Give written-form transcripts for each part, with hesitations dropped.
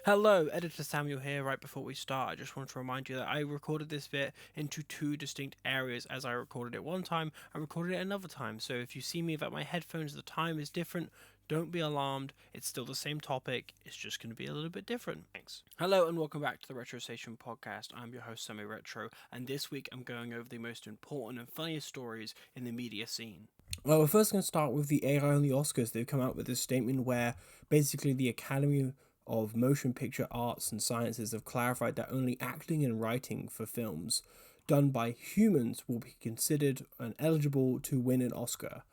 Hello, Editor Samuel here. Right before we start, I just want to remind you that I recorded this bit into two distinct areas, as I recorded it one time and recorded it another time. So if you see me without my headphones, the time is different. Don't be alarmed. It's still the same topic. It's just going to be a little bit different. Thanks. Hello and welcome back to the RetroStation Podcast. I'm your host, Sammy Retro, and this week I'm going over the most important and funniest stories in the media scene. Well, we're first going to start with the AI on the Oscars. They've come out with this statement where basically the Academy of Motion Picture Arts and Sciences have clarified that only acting and writing for films done by humans will be considered and eligible to win an Oscar.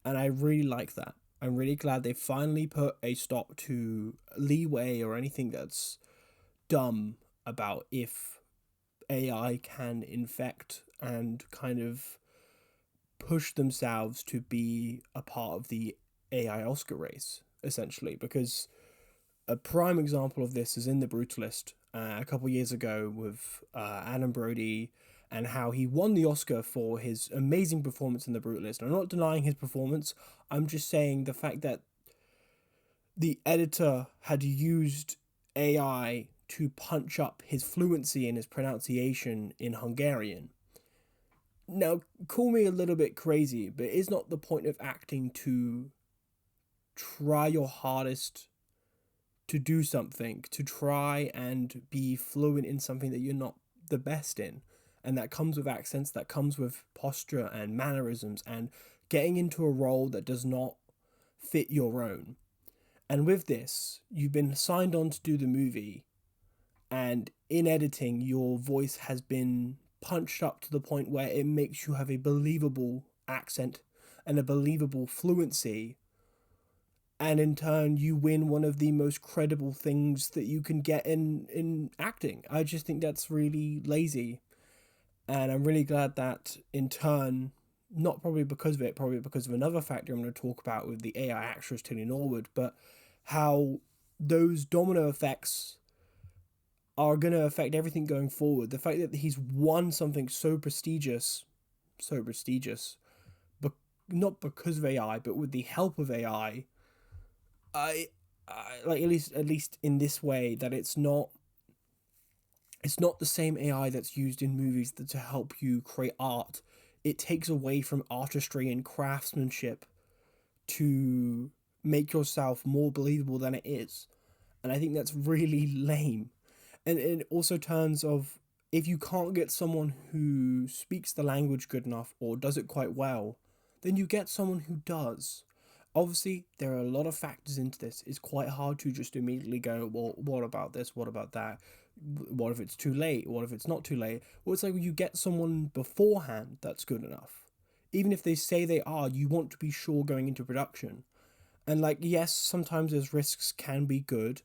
And I really like that. I'm really glad they finally put a stop to leeway or anything that's dumb about if AI can infect and kind of push themselves to be a part of the AI Oscar race, essentially, because a prime example of this is in The Brutalist a couple years ago with Adam Brody and how he won the Oscar for his amazing performance in The Brutalist. I'm not denying his performance. I'm just saying the fact that the editor had used AI to punch up his fluency and his pronunciation in Hungarian. Now, call me a little bit crazy, but is not the point of acting to try your hardest to do something, to try and be fluent in something that you're not the best in? And that comes with accents, that comes with posture and mannerisms and getting into a role that does not fit your own. And with this, you've been signed on to do the movie, and in editing, your voice has been punched up to the point where it makes you have a believable accent and a believable fluency, and in turn you win one of the most credible things that you can get in acting. I just think that's really lazy, and I'm really glad that in turn, not probably because of it, probably because of another factor I'm going to talk about with the AI actress Tilly Norwood, but how those domino effects are going to affect everything going forward. The fact that he's won something so prestigious, but not because of AI, but with the help of AI, I like at least in this way that it's not the same AI that's used in movies to help you create art. It takes away from artistry and craftsmanship to make yourself more believable than it is. And I think that's really lame. And in also terms of, if you can't get someone who speaks the language good enough or does it quite well, then you get someone who does. Obviously, there are a lot of factors into this. It's quite hard to just immediately go, well, what about this? What about that? What if it's too late? What if it's not too late? Well, it's like you get someone beforehand that's good enough. Even if they say they are, you want to be sure going into production. And like, yes, sometimes those risks can be good,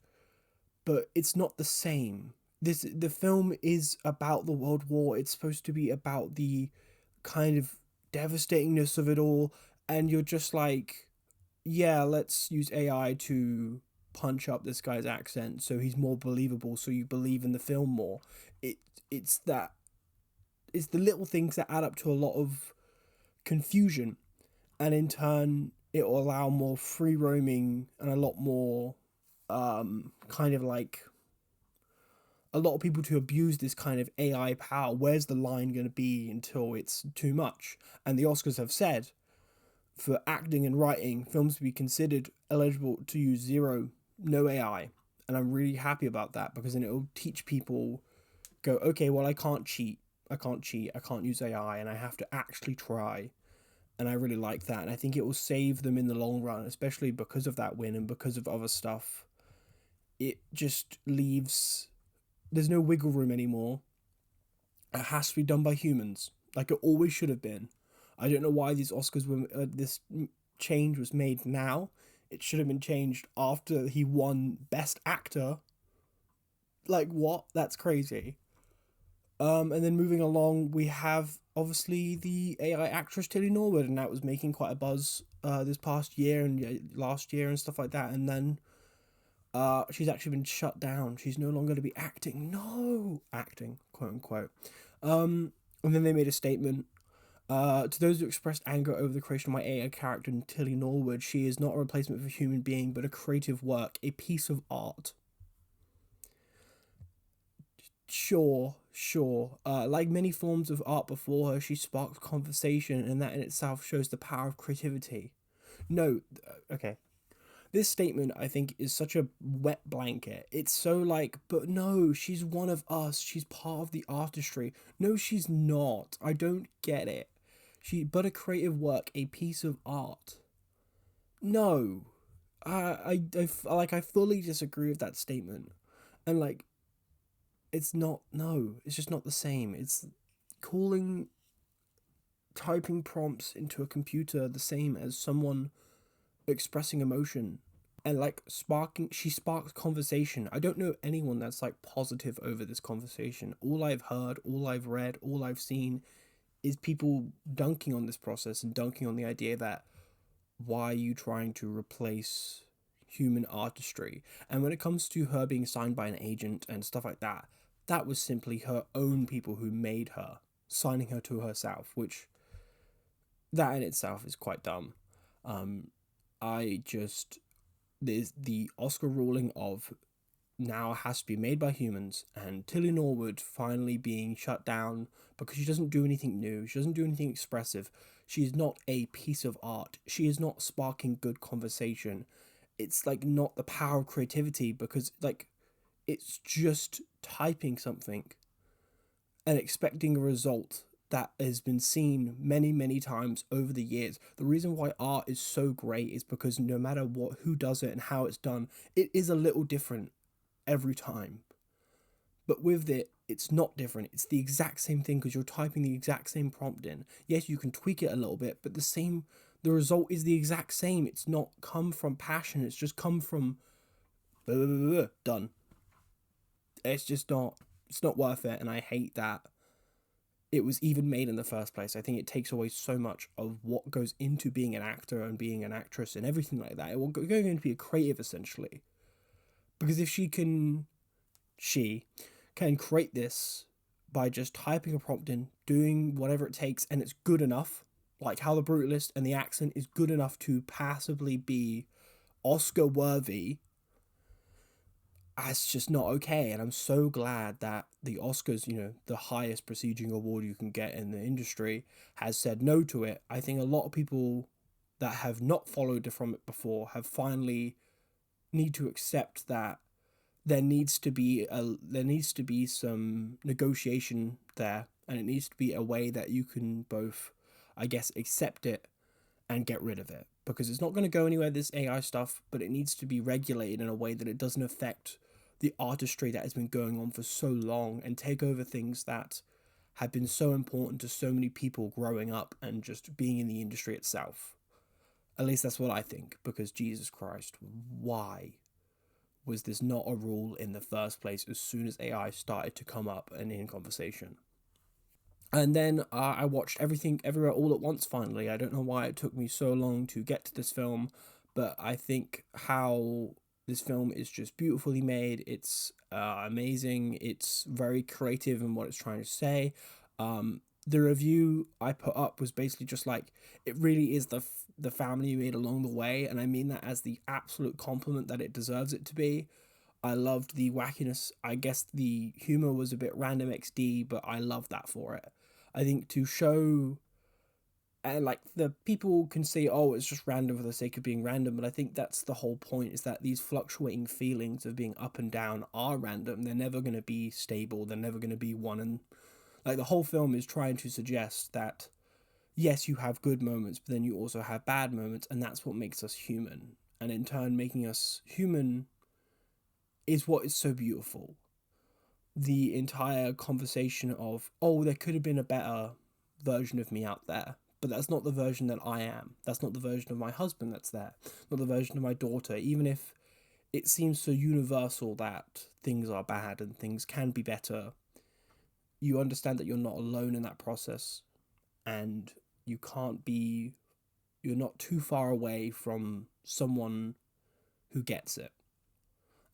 but it's not the same. The film is about the World War. It's supposed to be about the kind of devastatingness of it all, and you're just like, yeah, let's use AI to punch up this guy's accent so he's more believable, so you believe in the film more. It's the little things that add up to a lot of confusion, and in turn it will allow more free roaming and a lot more kind of like a lot of people to abuse this kind of AI power. Where's the line going to be until it's too much? And the Oscars have said, for acting and writing, films to be considered eligible to use no AI. And I'm really happy about that, because then it'll teach people, go, okay, well, I can't cheat, I can't use AI, and I have to actually try. And I really like that, and I think it will save them in the long run, especially because of that win and because of other stuff. It just leaves, there's no wiggle room anymore. It has to be done by humans, like it always should have been. I don't know why these Oscars were, this change was made now. It should have been changed after he won Best Actor. Like, what? That's crazy. And then moving along, we have obviously the AI actress Tilly Norwood, and that was making quite a buzz this past year and last year and stuff like that. And then she's actually been shut down. She's no longer going to be acting. No, acting, quote unquote. And then they made a statement. To those who expressed anger over the creation of my AI character Tilly Norwood, she is not a replacement for a human being, but a creative work, a piece of art. Sure. Like many forms of art before her, she sparked conversation, and that in itself shows the power of creativity. No, okay. This statement, I think, is such a wet blanket. It's so like, but no, she's one of us. She's part of the artistry. No, she's not. I don't get it. But a creative work, a piece of art. No, I fully disagree with that statement, and like, it's not. No, it's just not the same. It's calling typing prompts into a computer the same as someone expressing emotion and like she sparks conversation. I don't know anyone that's like positive over this conversation. All I've heard, all I've read, all I've seen is people dunking on this process and dunking on the idea that why are you trying to replace human artistry? And when it comes to her being signed by an agent and stuff like that, that was simply her own people who made her, signing her to herself, which that in itself is quite dumb. I just there's the Oscar ruling of now has to be made by humans, and Tilly Norwood finally being shut down because she doesn't do anything new, she doesn't do anything expressive, she is not a piece of art, she is not sparking good conversation. It's like not the power of creativity, because like it's just typing something and expecting a result that has been seen many times over the years. The reason why art is so great is because no matter who does it and how it's done, it is a little different every time. But with it, it's not different. It's the exact same thing because you're typing the exact same prompt in. Yes, you can tweak it a little bit, but the result is the exact same. It's not come from passion. It's just come from blah, blah, blah, blah, done. It's not worth it, and I hate that it was even made in the first place. I think it takes away so much of what goes into being an actor and being an actress and everything like that. It will going to be a creative, essentially. Because if she can create this by just typing a prompt in, doing whatever it takes, and it's good enough, like how The Brutalist and the accent is good enough to passably be Oscar worthy, that's just not okay. And I'm so glad that the Oscars, the highest prestiging award you can get in the industry, has said no to it. I think a lot of people that have not followed from it before have finally need to accept that there needs to be some negotiation there, and it needs to be a way that you can both, I guess, accept it and get rid of it, because it's not going to go anywhere, this AI stuff, but it needs to be regulated in a way that it doesn't affect the artistry that has been going on for so long and take over things that have been so important to so many people growing up and just being in the industry itself. At least that's what I think, because Jesus Christ, why was this not a rule in the first place as soon as AI started to come up and in conversation? And then I watched Everything Everywhere All at Once finally. I don't know why it took me so long to get to this film, but I think how this film is just beautifully made. It's amazing. It's very creative in what it's trying to say. The review I put up was basically just like, it really is the family you made along the way, and I mean that as the absolute compliment that it deserves it to be. I loved the wackiness. I guess the humor was a bit random XD, but I love that for it. I think to show, and like the people can say, oh, it's just random for the sake of being random, but I think that's the whole point, is that these fluctuating feelings of being up and down are random. They're never going to be stable. They're never going to be one. And like the whole film is trying to suggest that yes, you have good moments, but then you also have bad moments, and that's what makes us human. And in turn, making us human is what is so beautiful. The entire conversation of, oh, there could have been a better version of me out there, but that's not the version that I am. That's not the version of my husband that's there, not the version of my daughter. Even if it seems so universal that things are bad and things can be better, you understand that you're not alone in that process, and you're not too far away from someone who gets it.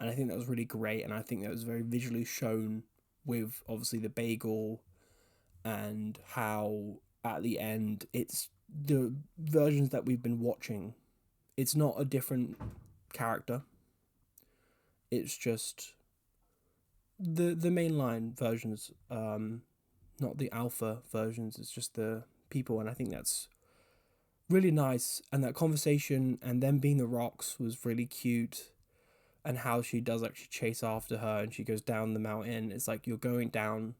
And I think that was really great, and I think that was very visually shown with obviously the bagel, and how at the end it's the versions that we've been watching. It's not a different character. It's just the mainline versions, not the alpha versions. It's just the people, and I think that's really nice. And that conversation and them being the rocks was really cute. And how she does actually chase after her, and she goes down the mountain. It's like you're going down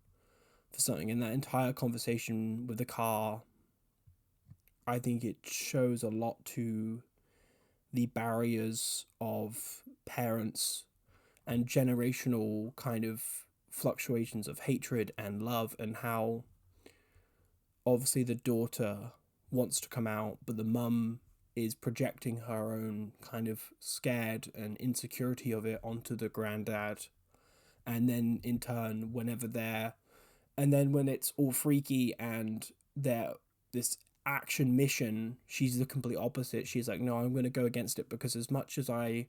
for something. And that entire conversation with the car, I think it shows a lot to the barriers of parents and generational kind of fluctuations of hatred and love, and how obviously the daughter wants to come out, but the mum is projecting her own kind of scared and insecurity of it onto the granddad. And then in turn, whenever they're, and then when it's all freaky and they're this action mission, she's the complete opposite. She's like, no, I'm going to go against it, because as much as I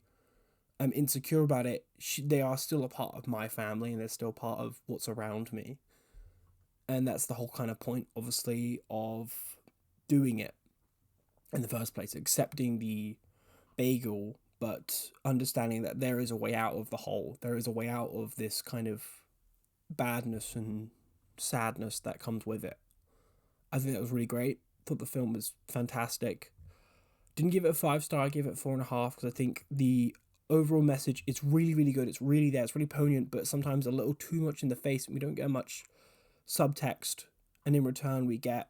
am insecure about it, they are still a part of my family, and they're still part of what's around me. And that's the whole kind of point, obviously, of doing it in the first place, accepting the bagel, but understanding that there is a way out of the hole. There is a way out of this kind of badness and sadness that comes with it. I think that was really great. Thought the film was fantastic. Didn't give it a 5-star, I gave it 4.5, because I think the overall message is really, really good. It's really there. It's really poignant, but sometimes a little too much in the face, and we don't get much subtext. And in return, we get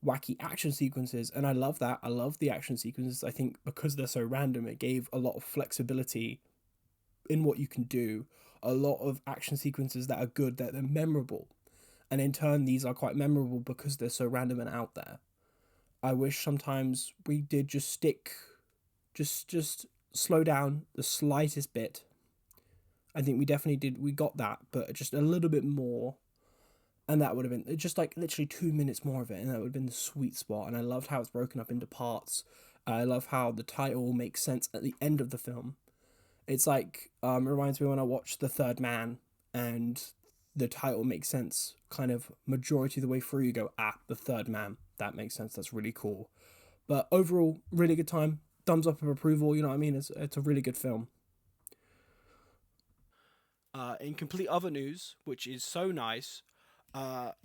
wacky action sequences, and I love that. I love the action sequences. I think because they're so random, it gave a lot of flexibility in what you can do. A lot of action sequences that are good, that they're memorable, and in turn, these are quite memorable because they're so random and out there. I wish sometimes we did just stick, just slow down the slightest bit. I think we definitely did. We got that, but just a little bit more. And that would have been just like literally 2 minutes more of it, and that would have been the sweet spot. And I loved how it's broken up into parts. I love how the title makes sense at the end of the film. It's like, it reminds me when I watched The Third Man, and the title makes sense kind of majority of the way through. You go, The Third Man. That makes sense. That's really cool. But overall, really good time. Thumbs up of approval, you know what I mean? It's a really good film. In complete other news, which is so nice,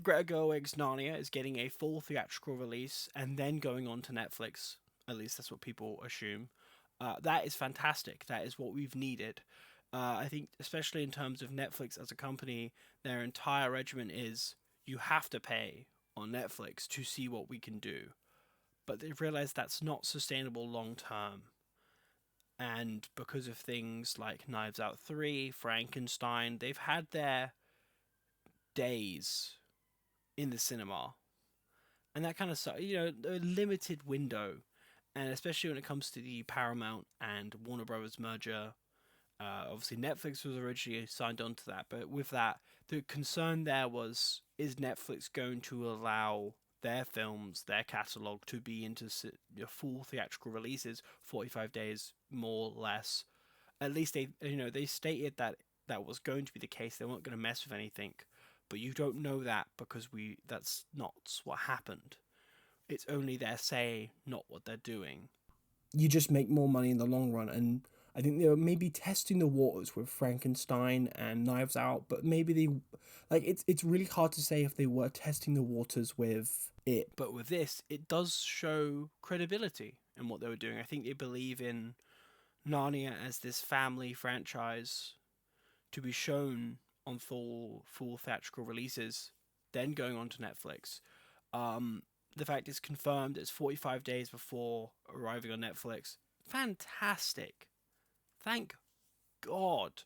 Greta Gerwig's Narnia is getting a full theatrical release and then going on to Netflix. At least that's what people assume. That is fantastic. That is what we've needed. I think, especially in terms of Netflix as a company, their entire regimen is you have to pay on Netflix to see what we can do. But they've realized that's not sustainable long term. And because of things like Knives Out 3, Frankenstein, they've had their days in the cinema. And that kind of, a limited window. And especially when it comes to the Paramount and Warner Brothers merger, obviously Netflix was originally signed on to that. But with that, the concern there was, is Netflix going to allow their films, their catalogue, to be into full theatrical releases, 45 days, more or less? At least they stated that that was going to be the case. They weren't going to mess with anything. But you don't know that because that's not what happened. It's only their say, not what they're doing. You just make more money in the long run, and I think they were maybe testing the waters with Frankenstein and Knives Out, but maybe it's really hard to say if they were testing the waters with it. But with this, it does show credibility in what they were doing. I think they believe in Narnia as this family franchise to be shown on full theatrical releases, then going on to Netflix. The fact it's confirmed it's 45 days before arriving on Netflix. Fantastic. Thank God.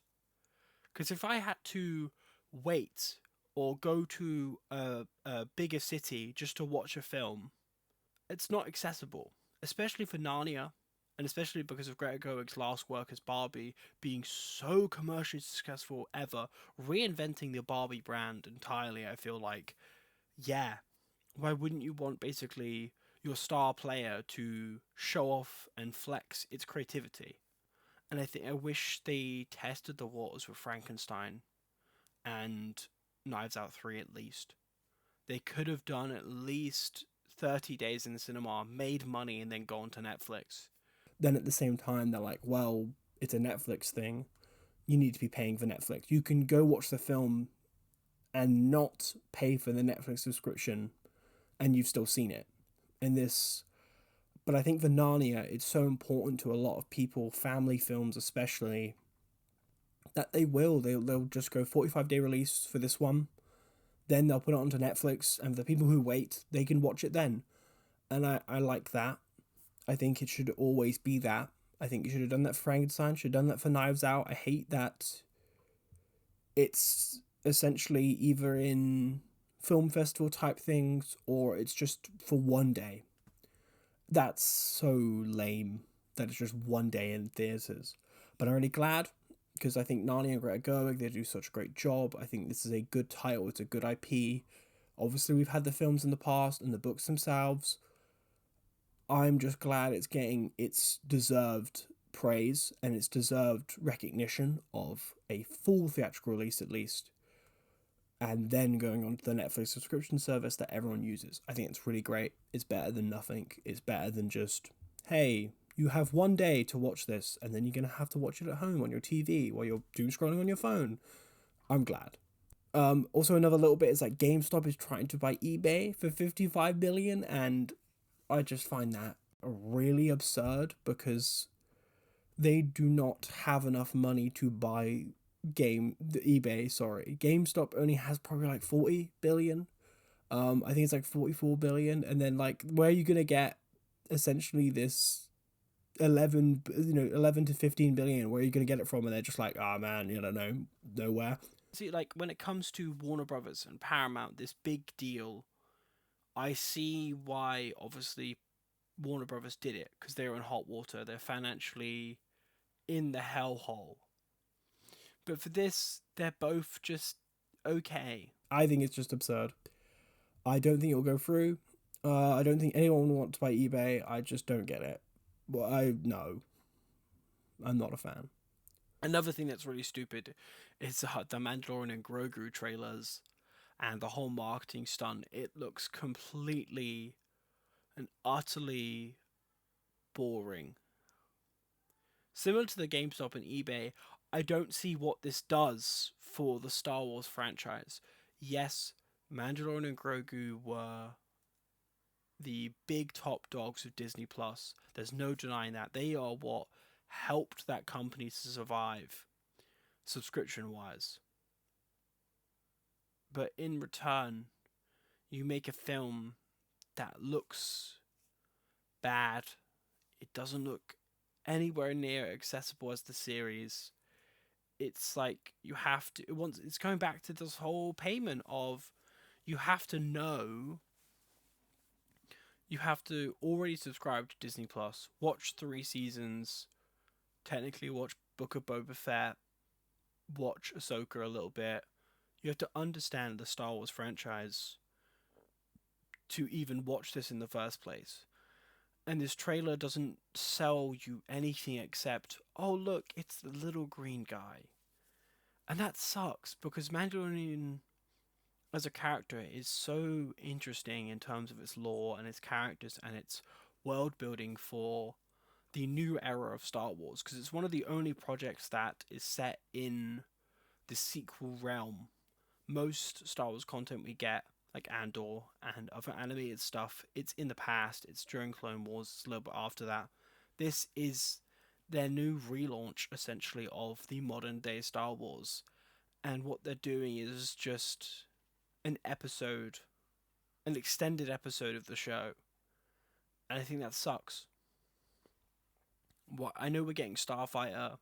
Because if I had to wait or go to a bigger city just to watch a film, it's not accessible. Especially for Narnia, and especially because of Greta Gerwig's last work as Barbie being so commercially successful ever, reinventing the Barbie brand entirely, I feel like, yeah, why wouldn't you want basically your star player to show off and flex its creativity? And I wish they tested the waters with Frankenstein and Knives Out 3 at least. They could have done at least 30 days in the cinema, made money, and then gone to Netflix. Then at the same time, they're like, well, it's a Netflix thing. you need to be paying for Netflix. You can go watch the film and not pay for the Netflix subscription, and you've still seen it. And this, but I think for Narnia, it's so important to a lot of people, family films especially, that they'll just go 45-day release for this one, then they'll put it onto Netflix, and the people who wait, they can watch it then. And I like that. I think it should always be that. I think you should have done that for Frankenstein, should have done that for Knives Out. I hate that it's essentially either in film festival type things or it's just for one day. That's so lame that it's just one day in theaters. But I'm really glad, because I think Narnia and Greta Gerwig, they do such a great job. I think this is a good title, it's a good IP. Obviously, we've had the films in the past and the books themselves. I'm just glad it's getting its deserved praise and its deserved recognition of a full theatrical release at least, and then going on to the Netflix subscription service that everyone uses. I think it's really great. It's better than nothing. It's better than just, hey, you have one day to watch this, and then you're going to have to watch it at home on your TV while you're doom scrolling on your phone. I'm glad. Also, another little bit is like GameStop is trying to buy eBay for $55 billion, and I just find that really absurd because they do not have enough money to buy eBay. GameStop only has probably like 40 billion. I think it's like 44 billion, and then like where are you gonna get essentially this 11 to 15 billion? Where are you gonna get it from? And they're just like, oh man, you don't know, nowhere. See, like when it comes to Warner Brothers and Paramount, this big deal, I see why obviously Warner Brothers did it, because they're in hot water. They're financially in the hellhole. But for this, they're both just okay. I think it's just absurd. I don't think it'll go through. I don't think anyone will want to buy eBay. I just don't get it. Well, I'm not a fan. Another thing that's really stupid is the Mandalorian and Grogu trailers and the whole marketing stunt. It looks completely and utterly boring. Similar to the GameStop and eBay, I don't see what this does for the Star Wars franchise. Yes, Mandalorian and Grogu were the big top dogs of Disney Plus. There's no denying that. They are what helped that company to survive subscription wise. But in return, you make a film that looks bad. It doesn't look anywhere near accessible as the series. It's like you have to. It's going back to this whole payment of you have to know. You have to already subscribe to Disney Plus, watch 3 seasons, technically watch Book of Boba Fett, watch Ahsoka a little bit. You have to understand the Star Wars franchise to even watch this in the first place. And this trailer doesn't sell you anything except, oh look, it's the little green guy. And that sucks, because Mandalorian as a character is so interesting in terms of its lore and its characters and its world building for the new era of Star Wars, because it's one of the only projects that is set in the sequel realm. Most Star Wars content we get, like Andor and other animated stuff, it's in the past, it's during Clone Wars, it's a little bit after that. This is their new relaunch, essentially, of the modern day Star Wars. And what they're doing is just an episode, an extended episode of the show. And I think that sucks. I know we're getting Starfighter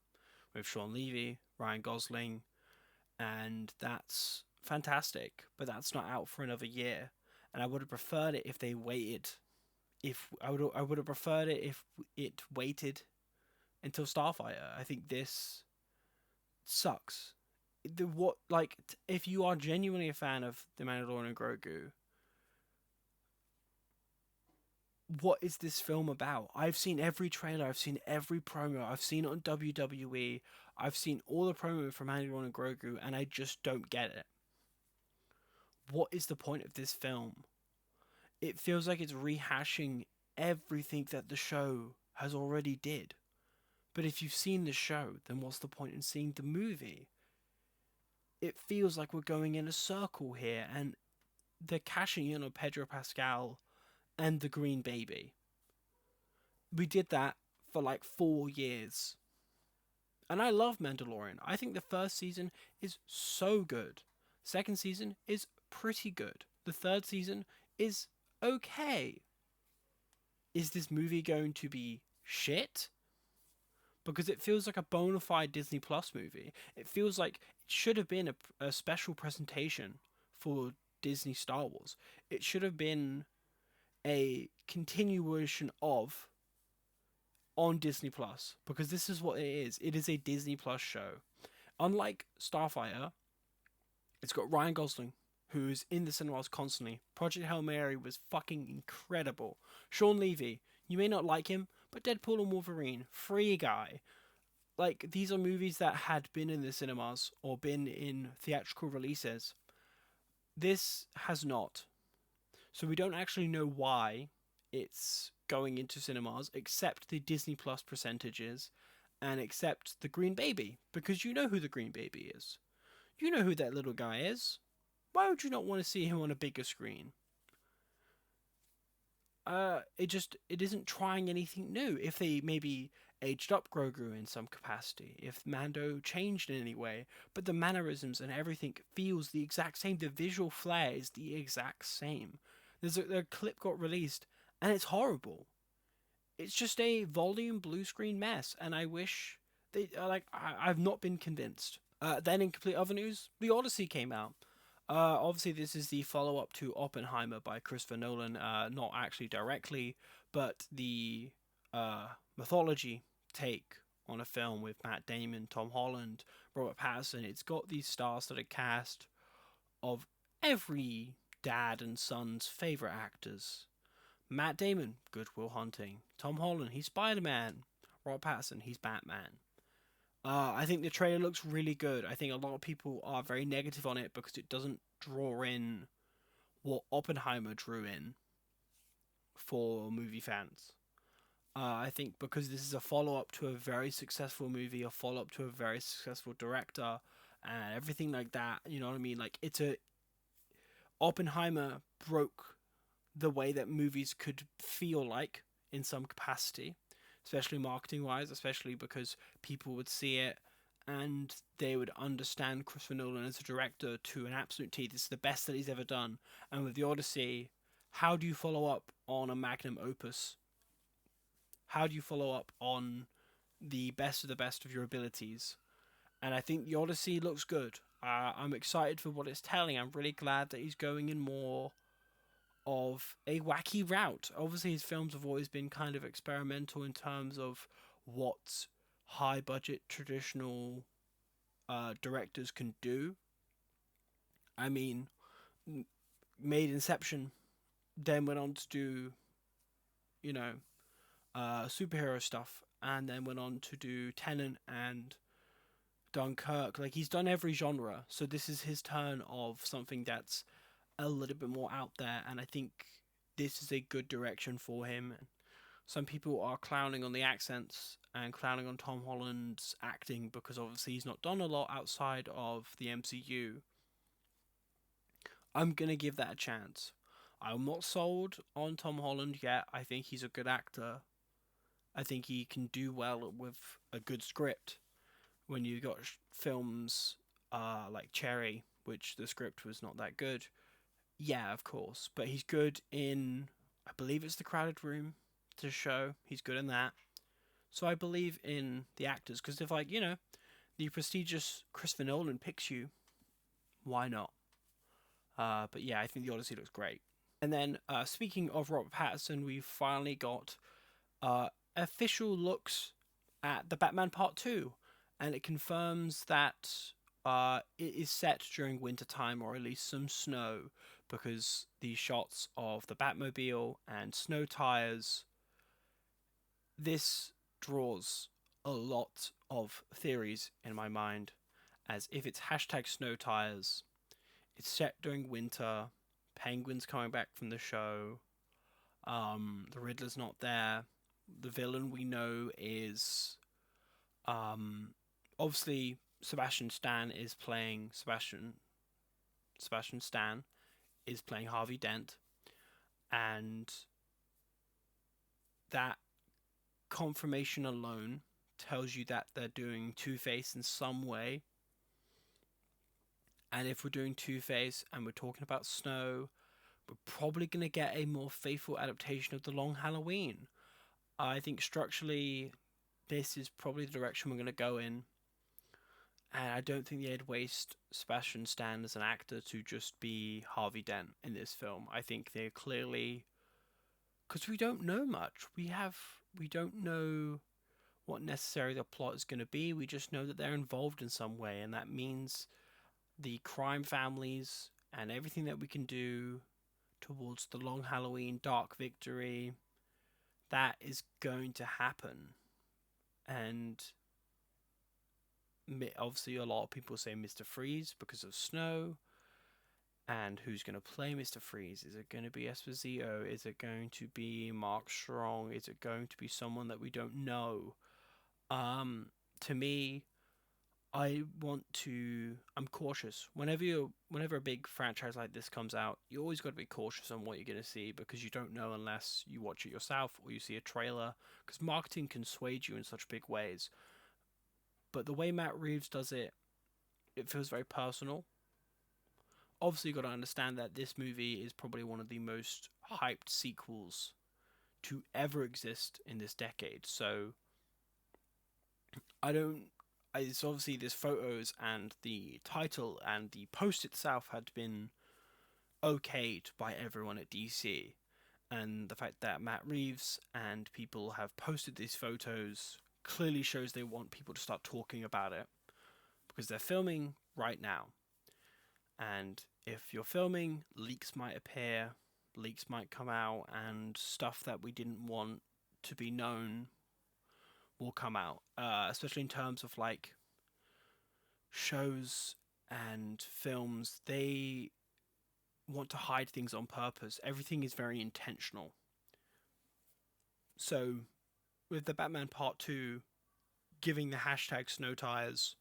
with Sean Levy, Ryan Gosling, and that's fantastic, but that's not out for another year. And I would have preferred it if they waited. I would have preferred it if it waited until Starfighter. I think this sucks. If you are genuinely a fan of The Mandalorian and Grogu, what is this film about? I've seen every trailer, I've seen every promo, I've seen it on WWE, I've seen all the promo from Mandalorian and Grogu, and I just don't get it. What is the point of this film? It feels like it's rehashing everything that the show has already did. But if you've seen the show, then what's the point in seeing the movie? It feels like we're going in a circle here, and they're cashing in on Pedro Pascal and the Green Baby. We did that for like 4 years. And I love Mandalorian. I think the first season is so good. Second season is pretty good. The third season is okay. Is this movie going to be shit? Because it feels like a bona fide Disney Plus movie. It feels like it should have been a special presentation for Disney Star Wars. It should have been a continuation of on Disney Plus, because this is what it is. It is a Disney Plus show. Unlike Starfighter, it's got Ryan Gosling, who's in the cinemas constantly. Project Hail Mary was fucking incredible. Sean Levy, you may not like him, but Deadpool and Wolverine, Free Guy. Like, these are movies that had been in the cinemas or been in theatrical releases. This has not. So we don't actually know why it's going into cinemas, except the Disney Plus percentages, and except the Green Baby, because you know who the Green Baby is. You know who that little guy is. Why would you not want to see him on a bigger screen? It isn't trying anything new. If they maybe aged up Grogu in some capacity, if Mando changed in any way, but the mannerisms and everything feels the exact same. The visual flair is the exact same. A clip got released, and it's horrible. It's just a volume blue screen mess, and I wish they I've not been convinced. Then in complete other news, the Odyssey came out. Obviously, this is the follow up to Oppenheimer by Christopher Nolan. Not actually directly, but the mythology take on a film with Matt Damon, Tom Holland, Robert Pattinson. It's got these stars that are cast of every dad and son's favorite actors. Matt Damon, Good Will Hunting. Tom Holland, he's Spider-Man. Robert Pattinson, he's Batman. I think the trailer looks really good. I think a lot of people are very negative on it because it doesn't draw in what Oppenheimer drew in for movie fans. I think because this is a follow-up to a very successful movie, a follow-up to a very successful director, and everything like that, you know what I mean? Like, Oppenheimer broke the way that movies could feel like in some capacity, especially marketing wise, especially because people would see it and they would understand Christopher Nolan as a director to an absolute T. This is the best that he's ever done. And with the Odyssey, how do you follow up on a magnum opus? How do you follow up on the best of your abilities? And I think the Odyssey looks good. I'm excited for what it's telling. I'm really glad that he's going in more of a wacky route. Obviously, his films have always been kind of experimental in terms of what high budget traditional directors can do. I mean, made Inception, then went on to do, you know, superhero stuff, and then went on to do Tenet and Dunkirk. Like, he's done every genre, so this is his turn of something that's a little bit more out there, and I think this is a good direction for him. Some people are clowning on the accents and clowning on Tom Holland's acting because obviously he's not done a lot outside of the MCU. I'm gonna give that a chance. I'm not sold on Tom Holland yet. I think he's a good actor. I think he can do well with a good script. When you got films like Cherry, which the script was not that good, yeah, of course. But he's good in, I believe it's The Crowded Room, to show. He's good in that. So I believe in the actors. Because if, like, you know, the prestigious Christopher Nolan picks you, why not? But yeah, I think the Odyssey looks great. And then, speaking of Robert Pattinson, we've finally got official looks at the Batman Part 2. And it confirms that it is set during winter time, or at least some snow, because the shots of the Batmobile and snow tires, this draws a lot of theories in my mind, as if it's hashtag snow tires, it's set during winter, Penguin's coming back from the show, the Riddler's not there, the villain we know is Obviously, Sebastian Stan is playing Sebastian Stan is playing Harvey Dent, and that confirmation alone tells you that they're doing Two-Face in some way. And if we're doing Two-Face and we're talking about Snow, we're probably going to get a more faithful adaptation of The Long Halloween. I think structurally, this is probably the direction we're going to go in. And I don't think they'd waste Sebastian Stan as an actor to just be Harvey Dent in this film. I think they're clearly, because we don't know much. We don't know what necessarily the plot is going to be. We just know that they're involved in some way, and that means the crime families and everything that we can do towards the Long Halloween Dark Victory, that is going to happen. And obviously a lot of people say Mr. Freeze because of Snow. And who's going to play Mr. Freeze? Is it going to be Esposito? Is it going to be Mark Strong? Is it going to be someone that we don't know? To me, I'm cautious. Whenever a big franchise like this comes out, you always got to be cautious on what you're going to see, because you don't know unless you watch it yourself or you see a trailer, because marketing can sway you in such big ways. But the way Matt Reeves does it, it feels very personal. Obviously, you've got to understand that this movie is probably one of the most hyped sequels to ever exist in this decade. So it's obviously there's photos and the title and the post itself had been okayed by everyone at DC. And the fact that Matt Reeves and people have posted these photos clearly shows they want people to start talking about it, because they're filming right now. And if you're filming, leaks might appear, leaks might come out, and stuff that we didn't want to be known will come out, especially in terms of like shows and films. They want to hide things on purpose. Everything is very intentional. So with the Batman Part 2 giving the hashtag snow tires,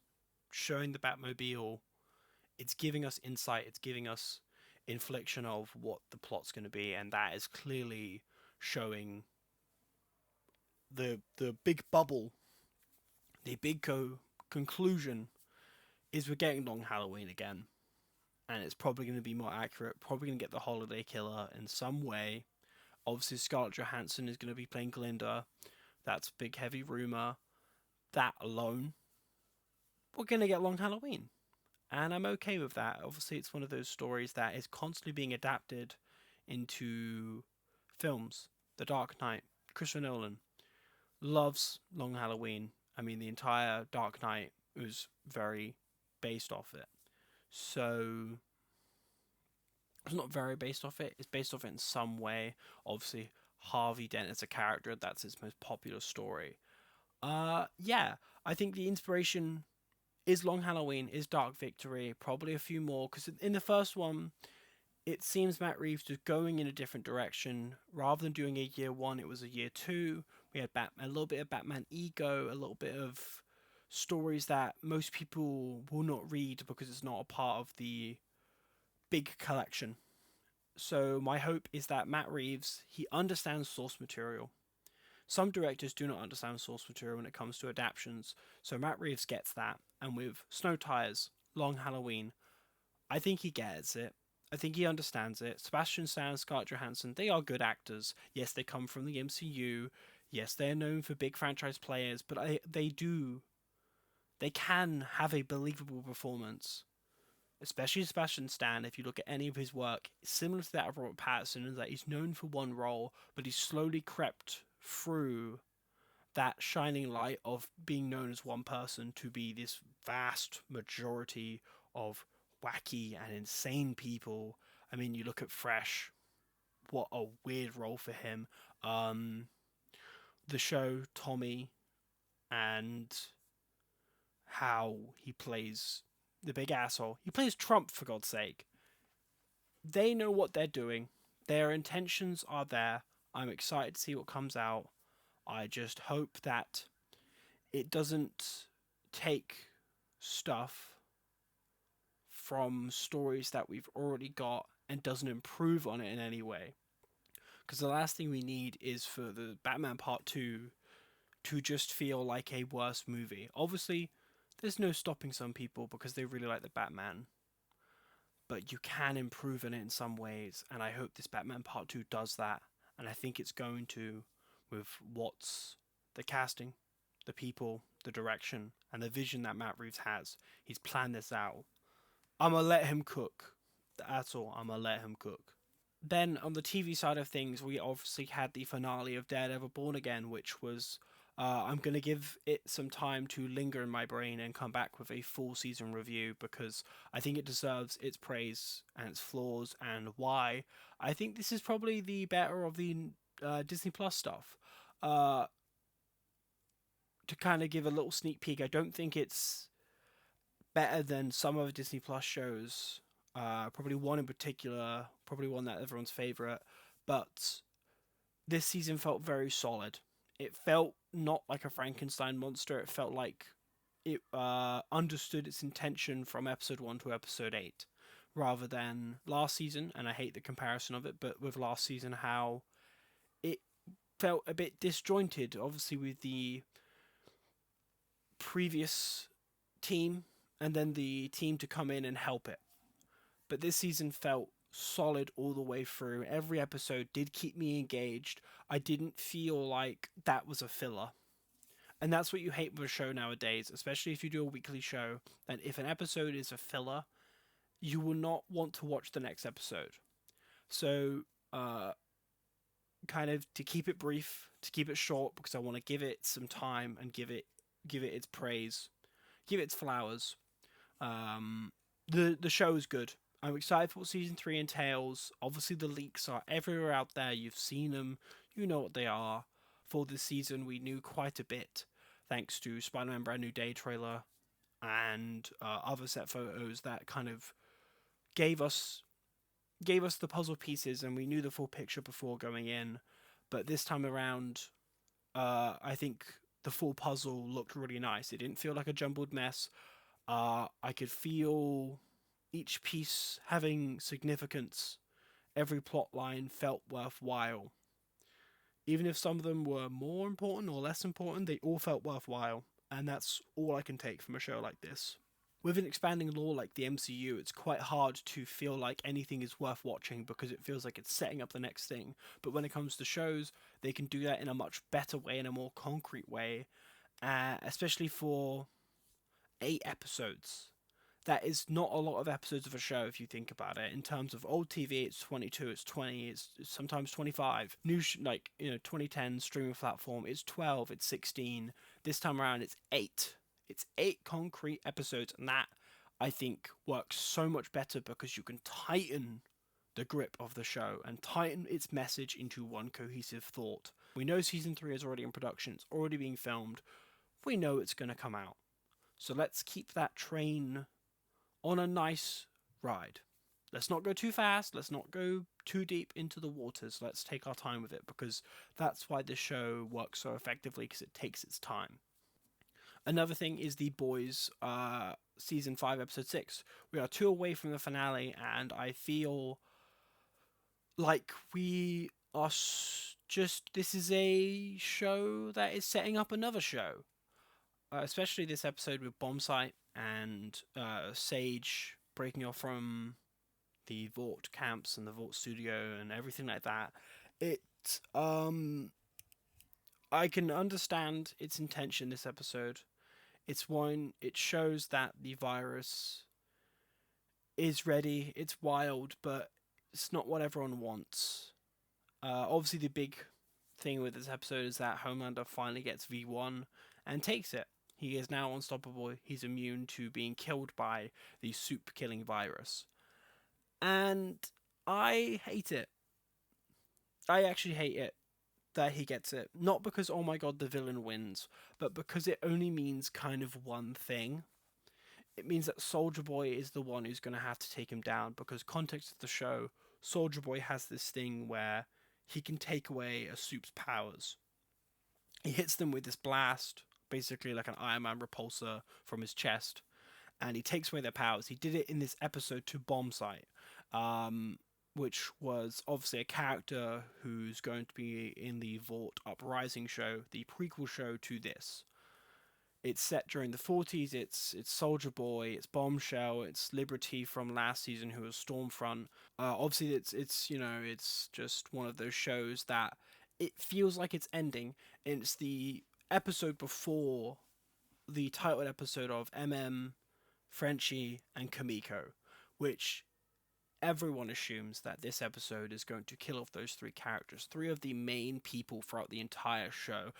showing the Batmobile, it's giving us insight, it's giving us inflection of what the plot's going to be, and that is clearly showing the big bubble. The big conclusion is we're getting Long Halloween again, and it's probably going to be more accurate, probably going to get the holiday killer in some way. Obviously Scarlett Johansson is going to be playing Glinda. That's a big heavy rumour. That alone, we're going to get Long Halloween. And I'm okay with that. Obviously, it's one of those stories that is constantly being adapted into films. The Dark Knight, Christopher Nolan loves Long Halloween. I mean, the entire Dark Knight was very based off it. So, it's not very based off it. It's based off it in some way. Obviously, Harvey Dent as a character, that's his most popular story. Yeah, I think the inspiration is Long Halloween, is Dark Victory, probably a few more, because in the first one, it seems Matt Reeves was going in a different direction. Rather than doing a year one, it was a year two. We had a little bit of Batman ego, a little bit of stories that most people will not read because it's not a part of the big collection. So my hope is that Matt Reeves, he understands source material. Some directors do not understand source material when it comes to adaptations, so Matt Reeves gets that, and with Snow Tires, Long Halloween, I think he gets it. I think he understands it. Sebastian Stan, Scarlett Johansson, they are good actors. Yes, they come from the MCU. Yes, they're known for big franchise players, but they can have a believable performance. Especially Sebastian Stan, if you look at any of his work, it's similar to that of Robert Pattinson, in that he's known for one role, but he's slowly crept through that shining light of being known as one person to be this vast majority of wacky and insane people. I mean, you look at Fresh, what a weird role for him. The show Tommy, and how he plays the big asshole. He plays Trump, for God's sake. They know what they're doing. Their intentions are there. I'm excited to see what comes out. I just hope that it doesn't take stuff from stories that we've already got and doesn't improve on it in any way. Because the last thing we need is for the Batman Part 2 to just feel like a worse movie. Obviously, there's no stopping some people because they really like the Batman. But you can improve on it in some ways, and I hope this Batman Part 2 does that. And I think it's going to, with what's the casting, the people, the direction, and the vision that Matt Reeves has. He's planned this out. I'm going to let him cook. That's all. I'm going to let him cook. Then on the TV side of things, we obviously had the finale of Daredevil Born Again, which was... I'm going to give it some time to linger in my brain and come back with a full season review because I think it deserves its praise and its flaws and why. I think this is probably the better of the Disney Plus stuff. To kind of give a little sneak peek, I don't think it's better than some of the Disney Plus shows. Probably one in particular, probably one that everyone's favorite, but this season felt very solid. It felt not like a Frankenstein monster. It felt like it understood its intention from episode 1 to episode 8, rather than last season, and I hate the comparison of it, but with last season, how it felt a bit disjointed, obviously with the previous team, and then the team to come in and help it. But this season felt solid all the way through. Every episode did keep me engaged. I didn't feel like that was a filler. And that's what you hate with a show nowadays, especially if you do a weekly show, that if an episode is a filler, you will not want to watch the next episode. So, kind of to keep it brief, to keep it short, because I want to give it some time and give it its praise, give it its flowers. The show is good. I'm excited for what season 3 entails. Obviously, the leaks are everywhere out there. You've seen them. You know what they are. For this season, we knew quite a bit, thanks to Spider-Man Brand New Day trailer and other set photos that kind of gave us the puzzle pieces, and we knew the full picture before going in. But this time around, I think the full puzzle looked really nice. It didn't feel like a jumbled mess. I could feel each piece having significance. Every plot line felt worthwhile. Even if some of them were more important or less important, they all felt worthwhile. And that's all I can take from a show like this. With an expanding lore like the MCU, it's quite hard to feel like anything is worth watching because it feels like it's setting up the next thing. But when it comes to shows, they can do that in a much better way, in a more concrete way. Especially for 8 episodes. That is not a lot of episodes of a show if you think about it. In terms of old TV, it's 22, it's 20, it's sometimes 25. New 2010 streaming platform, it's 12, it's 16. This time around, it's 8. It's 8 concrete episodes, and that, I think, works so much better because you can tighten the grip of the show and tighten its message into one cohesive thought. We know season 3 is already in production, it's already being filmed. We know it's going to come out. So let's keep that train on a nice ride. Let's not go too fast. Let's not go too deep into the waters. Let's take our time with it because that's why this show works so effectively, because it takes its time. Another thing is the Boys Season 5 Episode 6. We are 2 away from the finale, and I feel like we are this is a show that is setting up another show. Especially this episode with Bombsight and Sage breaking off from the Vought camps and the Vought studio and everything like that. I can understand its intention this episode. It shows that the virus is ready, it's wild, but it's not what everyone wants. Obviously the big thing with this episode is that Homelander finally gets V1 and takes it. He is now unstoppable. He's immune to being killed by the soup-killing virus. And I hate it. I actually hate it that he gets it. Not because, oh my god, the villain wins, but because it only means kind of one thing. It means that Soldier Boy is the one who's going to have to take him down, because context of the show, Soldier Boy has this thing where he can take away a soup's powers. He hits them with this blast, basically like an Iron Man repulsor from his chest, and he takes away their powers. He did it in this episode to Bombsight, which was obviously a character who's going to be in the Vought Uprising show, the prequel show to this. It's set during the 40s. It's Soldier Boy, it's Bombshell, it's Liberty from last season, who was Stormfront. Obviously, it's just one of those shows that it feels like it's ending. It's the episode before the titled episode of Frenchie, and Kamiko, which everyone assumes that this episode is going to kill off those three characters, three of the main people throughout the entire show.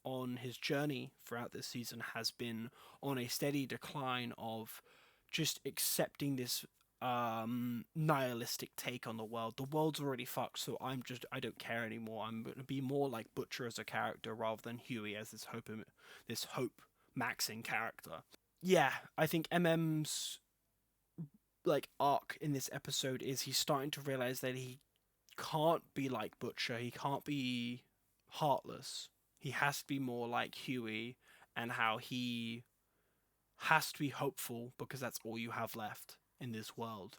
On his journey throughout this season has been on a steady decline of just accepting this nihilistic take on the world. The world's already fucked, so I don't care anymore. I'm going to be more like Butcher as a character rather than Huey as this hope maxing character. Yeah, I think MM's like arc in this episode is he's starting to realize that he can't be like Butcher, he can't be heartless. He has to be more like Huey, and how he has to be hopeful because that's all you have left in this world.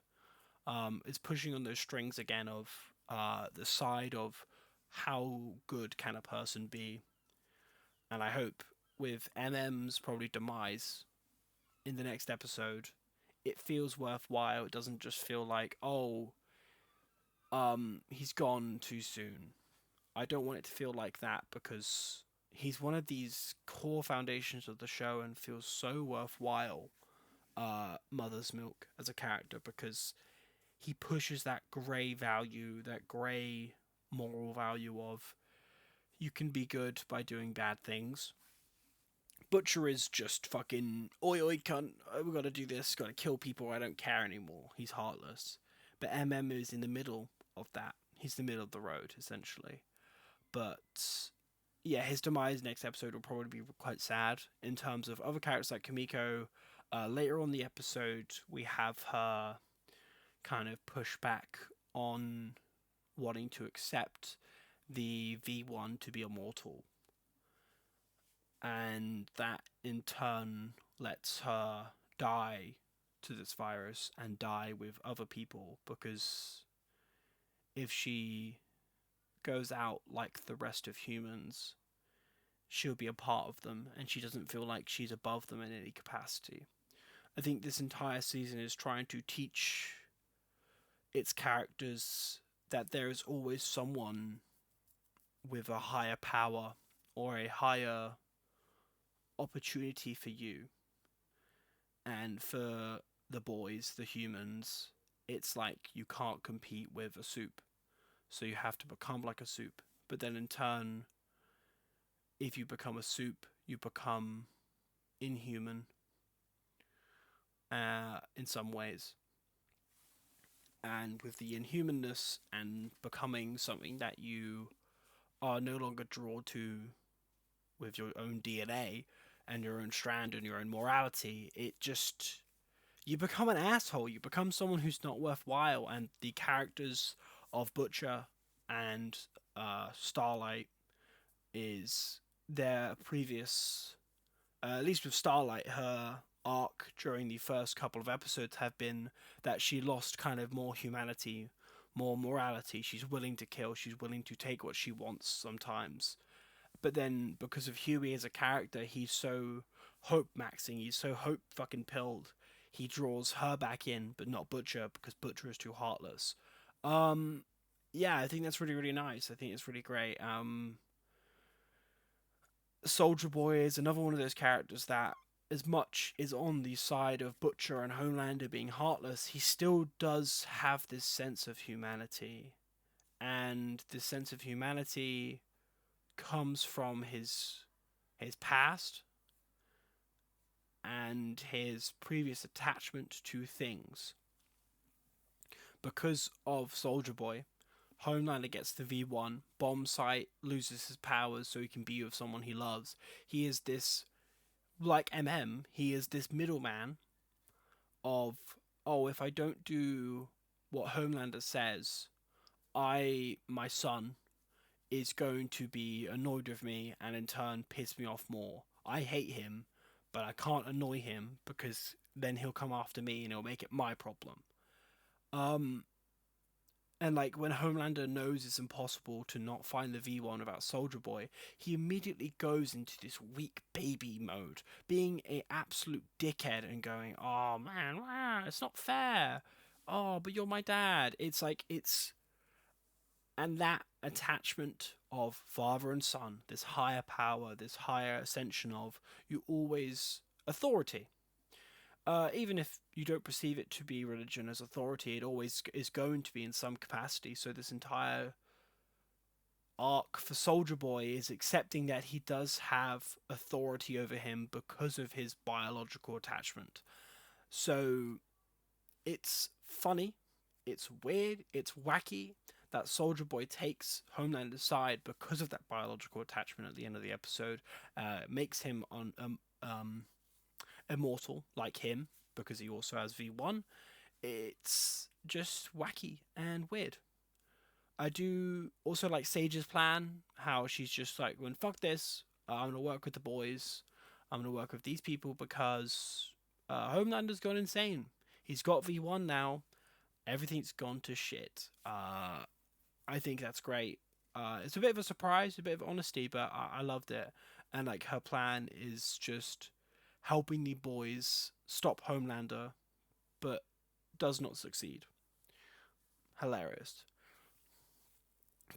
It's pushing on those strings again of the side of how good can a person be. And I hope with MM's probably demise in the next episode, it feels worthwhile. It doesn't just feel like, he's gone too soon. I don't want it to feel like that, because he's one of these core foundations of the show and feels so worthwhile, Mother's Milk, as a character, because he pushes that grey value, that grey moral value of you can be good by doing bad things. Butcher is just fucking, oi oi cunt, we gotta do this, gotta kill people, I don't care anymore. He's heartless. But is in the middle of that. He's the middle of the road, essentially. But yeah, his demise next episode will probably be quite sad. In terms of other characters like Kamiko, later on the episode, we have her kind of push back on wanting to accept the V1 to be immortal. And that in turn lets her die to this virus and die with other people, because if she goes out like the rest of humans, she'll be a part of them, and she doesn't feel like she's above them in any capacity. I think this entire season is trying to teach its characters that there is always someone with a higher power or a higher opportunity for you. And for the boys, the humans, it's like you can't compete with a soup, so you have to become like a soup. But then in turn, if you become a soup, you become inhuman in some ways. And with the inhumanness and becoming something that you are no longer drawn to with your own DNA and your own strand and your own morality, it just, you become an asshole. You become someone who's not worthwhile. And the characters of Butcher and Starlight is their previous, at least with Starlight, her arc during the first couple of episodes have been that she lost kind of more humanity, more morality. She's willing to kill, she's willing to take what she wants sometimes. But then, because of Huey as a character, he's so hope-maxing, he's so hope-fucking-pilled, he draws her back in, but not Butcher, because Butcher is too heartless. Yeah, I think that's really, really nice. I think it's really great. Soldier Boy is another one of those characters that, as much is on the side of Butcher and Homelander being heartless, he still does have this sense of humanity. And this sense of humanity comes from his past and his previous attachment to things. Because of Soldier Boy, Homelander gets the V1, Bombsight loses his powers so he can be with someone he loves. He is this, like he is this middleman of, if I don't do what Homelander says, my son, is going to be annoyed with me and in turn piss me off more. I hate him, but I can't annoy him because then he'll come after me and it'll make it my problem. Um, and like when Homelander knows it's impossible to not find the V1 without Soldier Boy, he immediately goes into this weak baby mode, being a absolute dickhead and going, "Oh man, wow, it's not fair. Oh, but you're my dad." It's like and that attachment of father and son, this higher power, this higher ascension of you always authority. Even if you don't perceive it to be religion as authority, it always is going to be in some capacity. So this entire arc for Soldier Boy is accepting that he does have authority over him because of his biological attachment. So it's funny, it's weird, it's wacky that Soldier Boy takes Homelander's side because of that biological attachment at the end of the episode. Makes him immortal like him because he also has V1. It's just wacky and weird. I do also like Sage's plan, how she's just like, when fuck this, I'm gonna work with the boys, I'm gonna work with these people because Homelander's gone insane. He's got V1 now, everything's gone to shit. I think that's great. It's a bit of a surprise, a bit of honesty, but I loved it. And like her plan is just helping the boys stop Homelander, but does not succeed. Hilarious.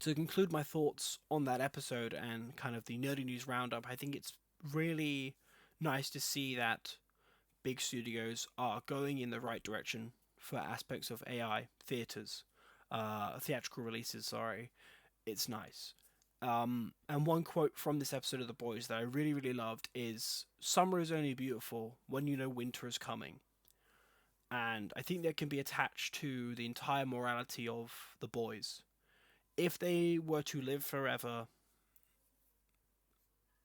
To conclude my thoughts on that episode and kind of the nerdy news roundup, I think it's really nice to see that big studios are going in the right direction for aspects of AI theatrical releases. Sorry, it's nice. And one quote from this episode of The Boys that I really, really loved is, "Summer is only beautiful when you know winter is coming." And I think that can be attached to the entire morality of The Boys. If they were to live forever,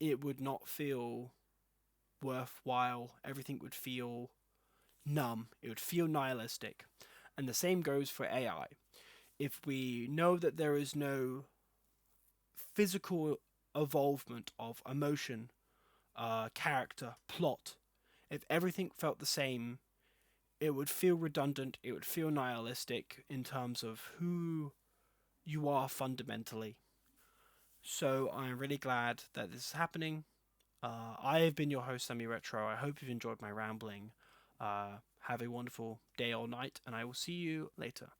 it would not feel worthwhile. Everything would feel numb. It would feel nihilistic. And the same goes for AI. If we know that there is no physical evolvement of emotion, character, plot, if everything felt the same, it would feel redundant, it would feel nihilistic in terms of who you are fundamentally. So I'm really glad that this is happening. I have been your host, Sammy Retro. I hope you've enjoyed my rambling. Have a wonderful day or night, and I will see you later.